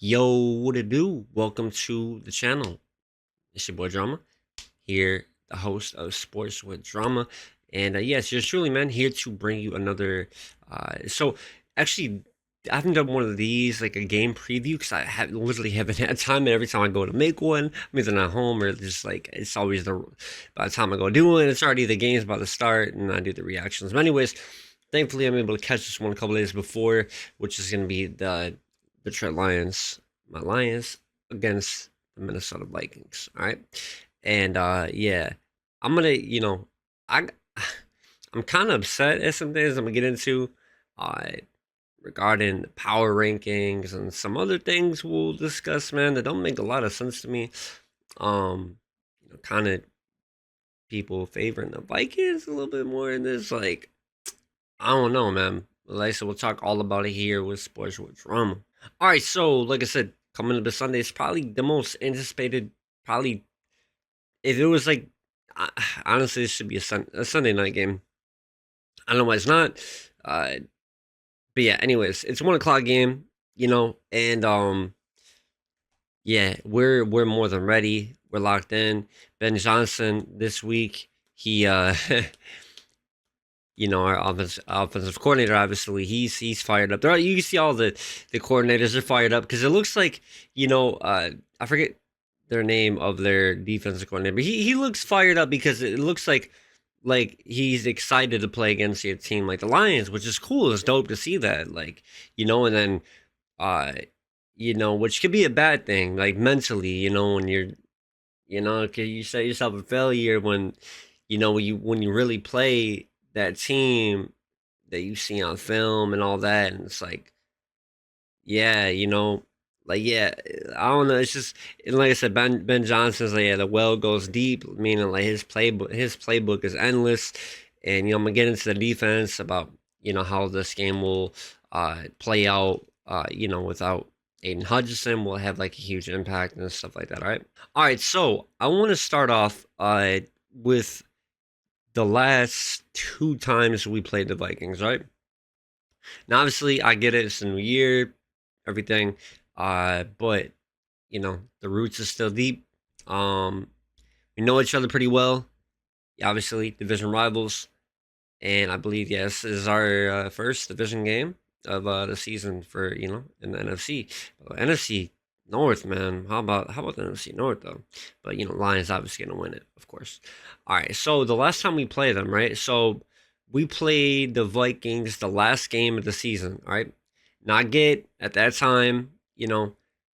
Yo, what it do? Welcome to the channel. It's your boy Drama here, the host of Sports with Drama, and yes, yours truly, man, here to bring you another. Actually, I haven't done one of these like a game preview because literally haven't had time, and every time I go to make one, I'm either not home or just like it's always the by the time I go do one, it's already the game's about to start, and I do the reactions. But anyways, thankfully, I'm able to catch this one a couple days before, which is going to be the Detroit Lions, my Lions against the Minnesota Vikings. All right, and yeah, I'm gonna, I I'm kind of upset at some things I'm gonna get into, uh, regarding the power rankings and some other things we'll discuss, man, that don't make a lot of sense to me. Kind of people favoring the Vikings a little bit more in this, like I don't know, man. Like I said, we'll talk all about it here with Sports with Drama. All right, so like I said, coming up this Sunday, it's probably the most anticipated. Probably, if it was like, honestly, it should be a Sunday night game. I don't know why it's not. Uh, but yeah, anyways, it's 1 o'clock game, and yeah, we're more than ready. We're locked in. Ben Johnson this week, he our offensive coordinator, obviously, he's fired up. You can see all the coordinators are fired up because it looks like, I forget their name of their defensive coordinator, but he looks fired up because it looks like he's excited to play against a team like the Lions, which is cool. It's dope to see that, and then, uh, which could be a bad thing, like mentally, when you're, cause you set yourself a failure when, when you really play that team that you see on film and all that, and it's like, yeah, yeah, I don't know. It's just, and like I said, Ben Johnson's like, yeah, the well goes deep, meaning like his playbook is endless, and I'm gonna get into the defense about how this game will play out, without Aiden Hutchinson will have like a huge impact and stuff like that. All right. So I want to start off with the last two times we played the Vikings, right? Now, obviously, I get it. It's a new year, everything. But the roots are still deep. We know each other pretty well. Obviously, division rivals, and I believe yes, this is our first division game of the season for in the NFC. NFC North, man. How about the NFC North though? But Lions obviously gonna win it, of course. All right, so the last time we played them, right? So we played the Vikings the last game of the season, all right? Not get at that time,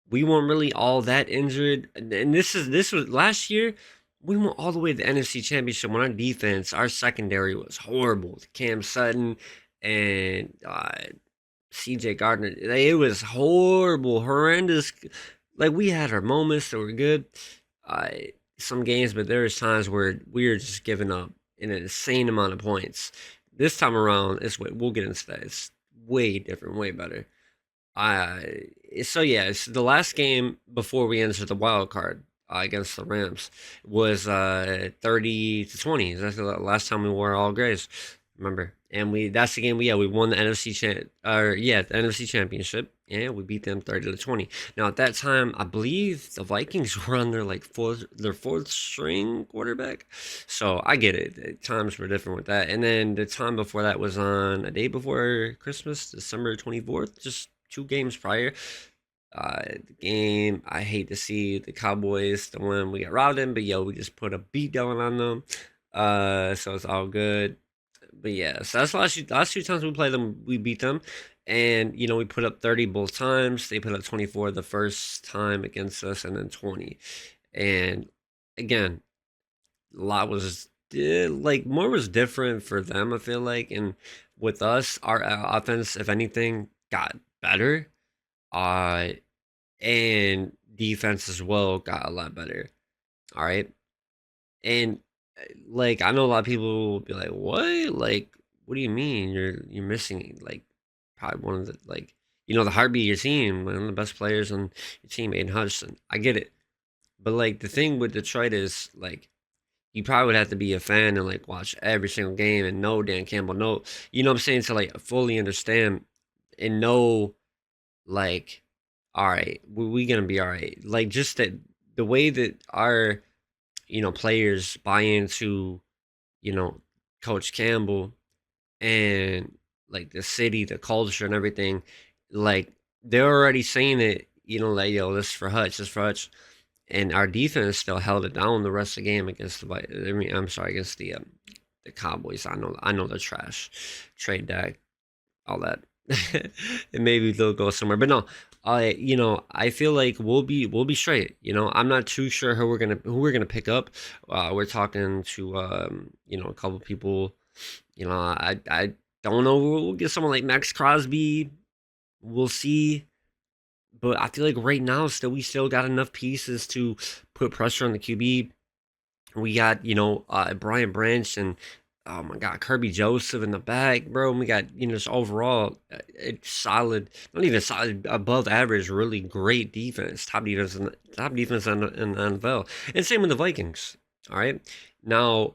we weren't really all that injured, and this was last year. We went all the way to the NFC Championship when our defense, our secondary was horrible. Cam Sutton and CJ Gardner. It was horrible, horrendous. Like we had our moments that were good, uh, some games, but there was times where we were just giving up an insane amount of points. This time around, we'll get into that. It's way different, way better. Uh, so yeah, it's the last game before we enter the wild card against the Rams was 30-20. That's the last time we wore all grays. Remember? And that's the game we won the the NFC championship, and we beat them 30-20. Now at that time, I believe the Vikings were on their fourth string quarterback. So I get it. The times were different with that. And then the time before that was on a day before Christmas, December 24th, just 2 games prior. The game, I hate to see the Cowboys the one we got robbed in, but we just put a beat down on them. So it's all good. But yeah, so that's the last two times we played them, we beat them, and we put up 30 both times. They put up 24 the first time against us, and then 20. And again, a lot was like more was different for them. I feel like, and with us, our offense, if anything, got better. Uh, and defense as well got a lot better. All right. And like I know a lot of people will be like, "What? Like, what do you mean you're missing like probably one of the the heartbeat of your team, one of the best players on your team, Aiden Hudson." I get it, but like the thing with Detroit is like you probably would have to be a fan and like watch every single game and know Dan Campbell, know what I'm saying, to like fully understand and know like all right, we gonna be all right. Like just that the way that our players buy into you know Coach Campbell and like the city, the culture, and everything. Like they're already saying it. Like yo, this is for Hutch, this is for Hutch, and our defense still held it down the rest of the game against the. I mean, I'm sorry, against the Cowboys. I know they're trash. Trade that, all that. And maybe they'll go somewhere. But no, I feel like we'll be straight. I'm not too sure who we're gonna pick up. We're talking to a couple people. I don't know. We'll get someone like Max Crosby. We'll see. But I feel like right now, we still got enough pieces to put pressure on the QB. We got, Brian Branch and oh my God, Kirby Joseph in the back, bro. And we got, just overall, it's solid, not even solid, above average, really great defense, top defense in the NFL, and same with the Vikings. All right, now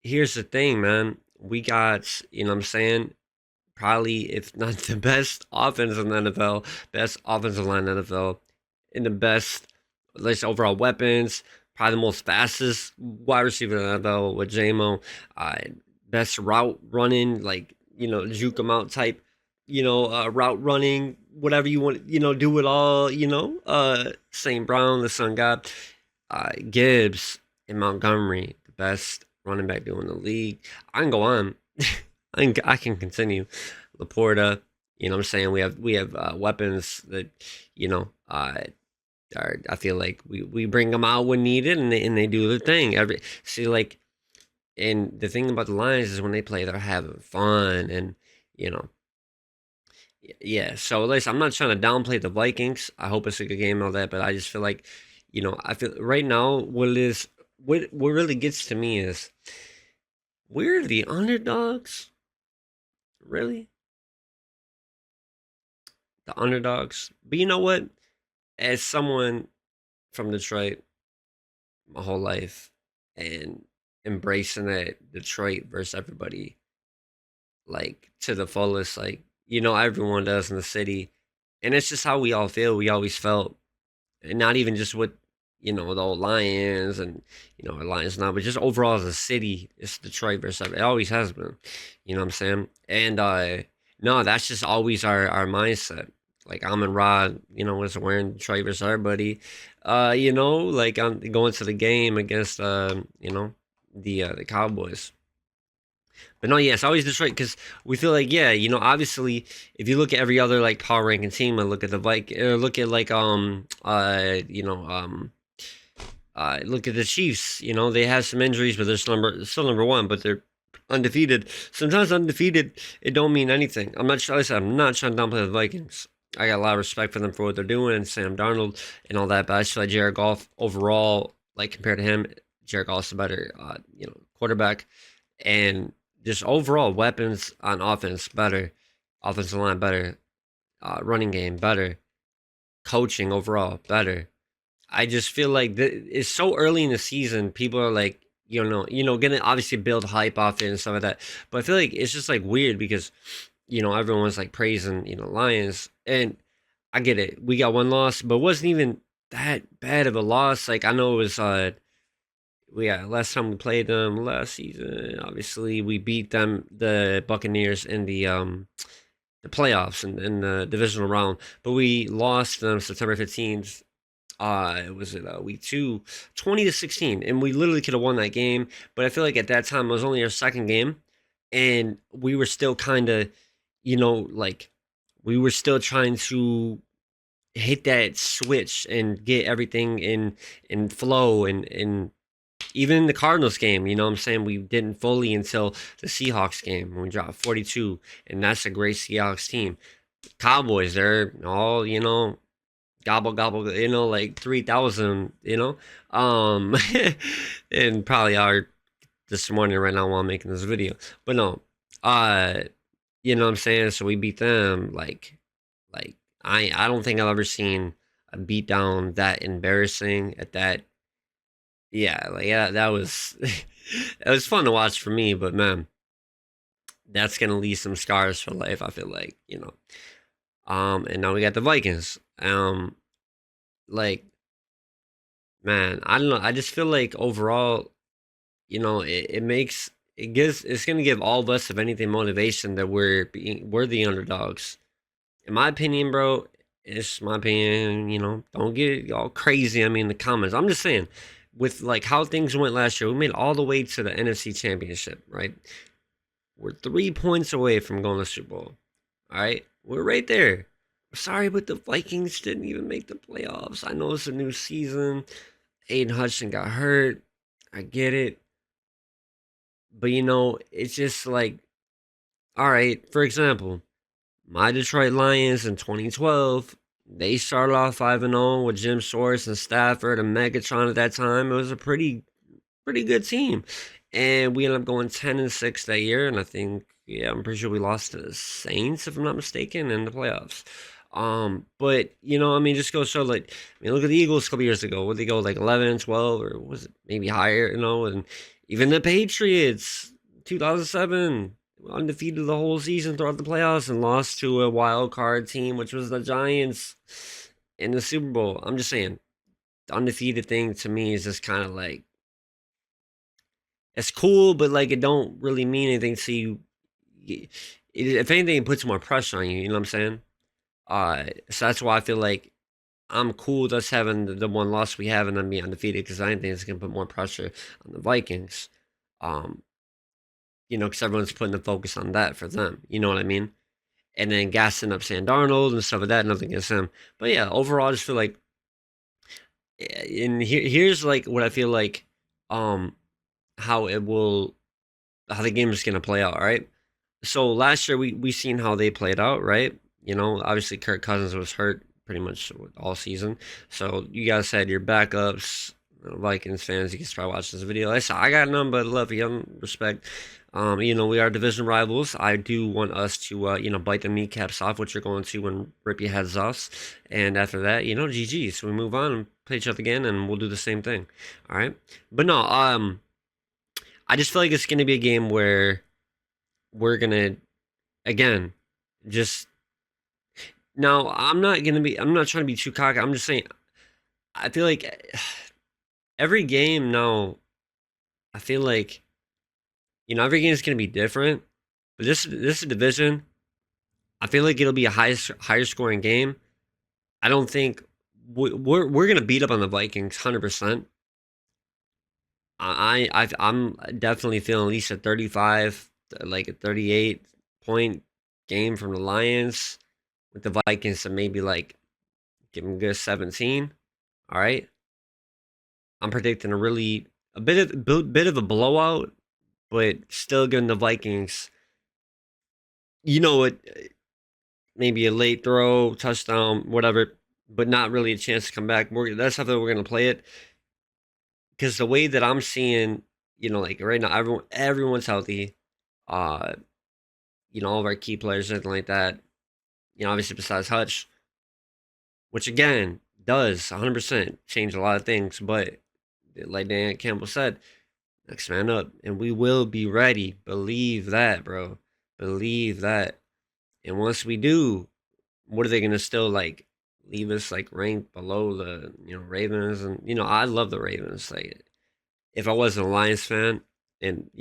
here's the thing, man. We got, what I'm saying, probably if not the best offense in the NFL, best offensive line in the NFL, and the best, let's say, overall weapons. Probably the most fastest wide receiver in the NFL with JMO. Uh, Best route running, like juke him out type. Route running, whatever you want. Do it all. St. Brown, the Sun God, Gibbs, and Montgomery, the best running back doing the league. I can go on. I can continue. Laporta, what I'm saying? We have weapons that, I feel like we bring them out when needed, and they do their thing. And the thing about the Lions is when they play, they're having fun, and you know, yeah. So, listen, I'm not trying to downplay the Vikings. I hope it's a good game and all that, but I just feel like, I feel right now what really gets to me is we're the underdogs, really, the underdogs. But you know what? As someone from Detroit, my whole life, and embracing that Detroit versus everybody, like to the fullest, like everyone does in the city, and it's just how we all feel. We always felt, and not even just with the old Lions and our Lions now, but just overall as a city, it's Detroit versus everybody. It always has been. You know what I'm saying? And no, that's just always our mindset. Like I'm and Rod, was wearing Detroit versus everybody. Like I'm going to the game against the Cowboys. But no, yeah, it's always Detroit because we feel like, yeah, obviously, if you look at every other like power ranking team, and look at the look at like look at the Chiefs. They have some injuries, but they're still number one, but they're undefeated. Sometimes undefeated, it don't mean anything. I'm not trying to downplay the Vikings. I got a lot of respect for them for what they're doing, and Sam Darnold and all that. But I just feel like Jared Goff overall, like compared to him, Jared Goff's a better, quarterback, and just overall weapons on offense better, offensive line better, running game better, coaching overall better. I just feel like it's so early in the season. People are like, gonna obviously build hype off it and stuff like that. But I feel like it's just like weird because, everyone's like praising, Lions, and I get it. We got one loss, but it wasn't even that bad of a loss. Like I know it was. Last time we played them last season, obviously we beat them, the Buccaneers, in the playoffs and in the divisional round, but we lost them September 15th. It was week 2, 20-16, and we literally could have won that game. But I feel like at that time it was only our second game, and we were still kind of, like we were still trying to hit that switch and get everything in flow, and even the Cardinals game, what I'm saying, we didn't fully until the Seahawks game when we dropped 42, and that's a great Seahawks team. Cowboys, they're all, gobble gobble, like 3,000, and probably are this morning right now while I'm making this video. But no, what I'm saying? So we beat them like I don't think I've ever seen a beatdown that embarrassing at that. Yeah, that was it was fun to watch for me, but man, that's gonna leave some scars for life. I feel like, and now we got the Vikings. Um, like, man, I don't know. I just feel like overall, it's gonna give all of us, if anything, motivation that we're the underdogs. In my opinion, bro, it's my opinion. Don't get all crazy. I mean, in the comments. I'm just saying, with like how things went last year, we made all the way to the NFC Championship, right? We're 3 points away from going to the Super Bowl. All right, we're right there. Sorry, but the Vikings didn't even make the playoffs. I know it's a new season. Aiden Hudson got hurt. I get it. But it's just like, all right, for example, my Detroit Lions in 2012, they started off 5-0 with Jim Schwartz and Stafford and Megatron at that time. It was a pretty good team. And we ended up going 10-6 that year, and I think, yeah, I'm pretty sure we lost to the Saints, if I'm not mistaken, in the playoffs. But I mean, just go show, like, I mean, look at the Eagles a couple years ago. Would they go like 11-12, or was it maybe higher? And even the Patriots, 2007, undefeated the whole season throughout the playoffs and lost to a wild card team, which was the Giants in the Super Bowl. I'm just saying, the undefeated thing to me is just kind of like, it's cool, but like it don't really mean anything to you. If anything, it puts more pressure on you. You know what I'm saying? So that's why I feel like I'm cool with us having the one loss we have and then being undefeated, because I think it's gonna put more pressure on the Vikings. Um, because everyone's putting the focus on that for them. You know what I mean? And then gassing up Sam Darnold and stuff like that. Nothing against him, but yeah, overall, I just feel like, and here's like what I feel like, um, how how the game is gonna play out. All right. So last year we seen how they played out, right? Obviously Kirk Cousins was hurt pretty much all season. So you guys had your backups, Vikings fans. You can try watching this video. I got none but love for you, respect. We are division rivals. I do want us to, bite the kneecaps off, which you're going to, and rip your heads off. And after that, GG. So we move on and play each other again, and we'll do the same thing. All right. But no, I just feel like it's gonna be a game where we're gonna, again, just now. I'm not trying to be too cocky. I'm just saying, I feel like every game now, I feel like, every game is gonna be different. But this is a division. I feel like it'll be a higher scoring game. I don't think we're gonna beat up on the Vikings 100%. I'm definitely feeling at least a 35, like a 38-point game from the Lions, with the Vikings to maybe like give them a good 17. All right, I'm predicting a bit of a blowout, but still giving the Vikings, what, maybe a late throw, touchdown, whatever, but not really a chance to come back. That's how we're gonna play it, because the way that I'm seeing, like right now, everyone's healthy. Uh, all of our key players, anything like that. Obviously besides Hutch, which again does 100% change a lot of things. But like Dan Campbell said, next man up, and we will be ready. Believe that, bro. Believe that. And once we do, what are they gonna still like leave us like ranked below the Ravens? And I love the Ravens. Like, if I wasn't a Lions fan, and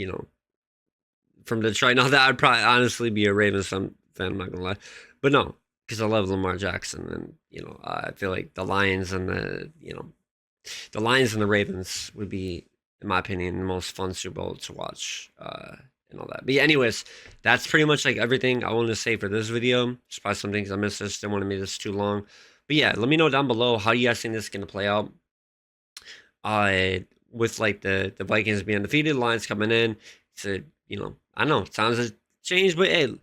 from Detroit, now that I'd probably honestly be a Ravens fan. I'm not gonna lie, but no, because I love Lamar Jackson, and I feel like the Lions and the Lions and the Ravens would be, in my opinion, the most fun Super Bowl to watch, and all that. But yeah, anyways, that's pretty much like everything I wanted to say for this video. Just probably some things I missed. I just didn't want to make this too long. But yeah, let me know down below how you guys think this is gonna play out. With like the Vikings being defeated, Lions coming in. So I know it sounds a change, but hey,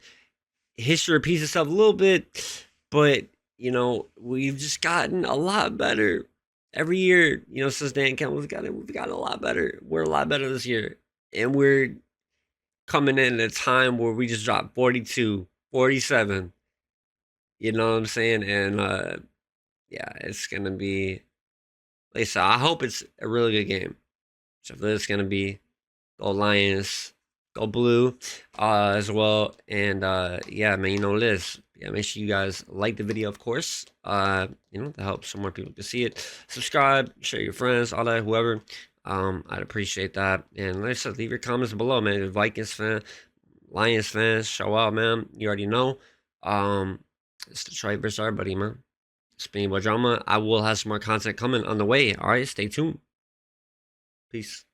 history repeats itself a little bit. But we've just gotten a lot better every year. Since Dan Campbell, we've gotten a lot better. We're a lot better this year, and we're coming in at a time where we just dropped 42, 47. You know what I'm saying? And yeah, it's gonna be. Like I said, I hope it's a really good game. So if it's gonna be, go Lions. Go blue as well. And yeah, man, you know this. Yeah, make sure you guys like the video, of course. You know, to help some more people to see it. Subscribe, share your friends, all that, whoever. I'd appreciate that. And like I said, leave your comments below, man. If you're a Vikings fan, Lions fans, show out, man. You already know. It's Detroit versus everybody, man. Spinning Boy Drama. I will have some more content coming on the way. All right, stay tuned. Peace.